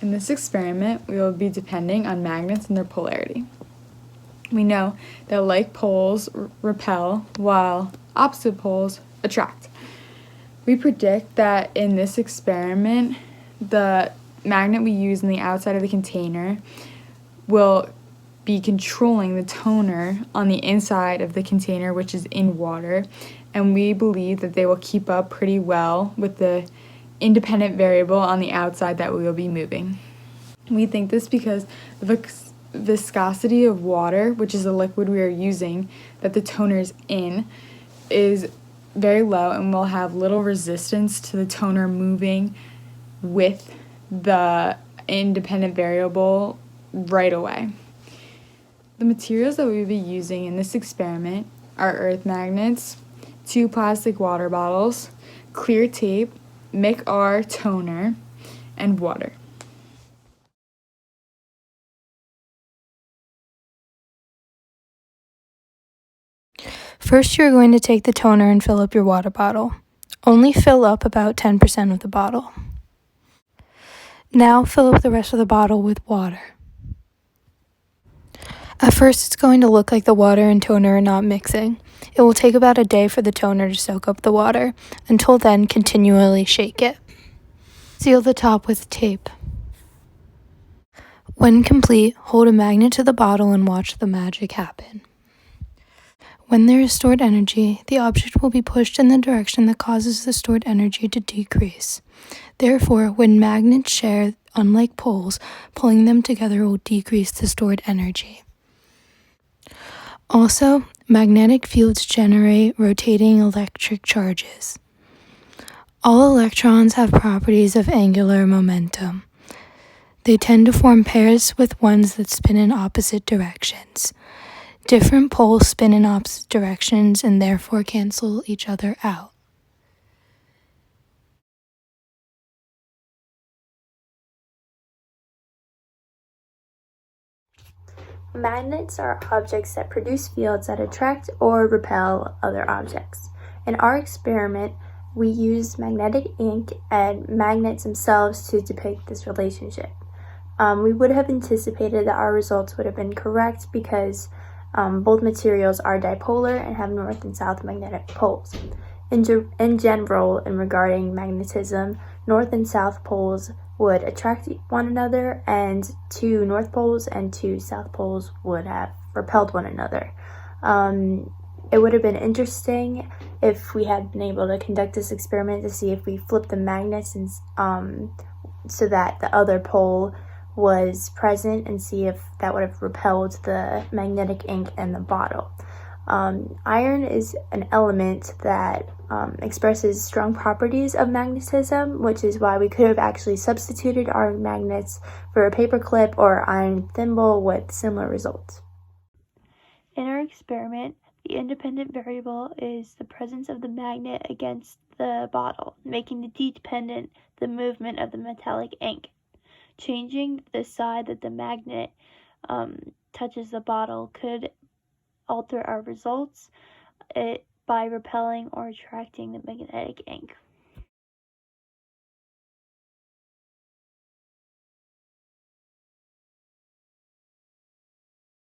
In this experiment, we will be depending on magnets and their polarity. We know that like poles repel while opposite poles attract. We predict that in this experiment, the magnet we use in the outside of the container will be controlling the toner on the inside of the container, which is in water, and we believe that they will keep up pretty well with the independent variable on the outside that we will be moving. We think this because the viscosity of water, which is the liquid we are using that the toner is in, is very low and will have little resistance to the toner moving with the independent variable right away. The materials that we will be using in this experiment are earth magnets, 2 plastic water bottles, clear tape, MIC-R toner, and water. First, you're going to take the toner and fill up your water bottle. Only fill up about 10% of the bottle. Now fill up the rest of the bottle with water. At first, it's going to look like the water and toner are not mixing. It will take about a day for the toner to soak up the water. Until then, continually shake it. Seal the top with tape. When complete, hold a magnet to the bottle and watch the magic happen. When there is stored energy, the object will be pushed in the direction that causes the stored energy to decrease. Therefore, when magnets share, unlike poles, pulling them together will decrease the stored energy. Also, magnetic fields generate rotating electric charges. All electrons have properties of angular momentum. They tend to form pairs with ones that spin in opposite directions. Different poles spin in opposite directions and therefore cancel each other out. Magnets are objects that produce fields that attract or repel other objects. In our experiment, we used magnetic ink and magnets themselves to depict this relationship. We would have anticipated that our results would have been correct because both materials are dipolar and have north and south magnetic poles. In general, and regarding magnetism, north and south poles would attract one another, and 2 north poles and 2 south poles would have repelled one another. It would have been interesting if we had been able to conduct this experiment to see if we flipped the magnets and so that the other pole was present, and see if that would have repelled the magnetic ink in the bottle. Iron is an element that expresses strong properties of magnetism, which is why we could have actually substituted our magnets for a paper clip or iron thimble with similar results. In our experiment, the independent variable is the presence of the magnet against the bottle, making the dependent the movement of the metallic ink. Changing the side that the magnet touches the bottle could alter our results by repelling or attracting the magnetic ink.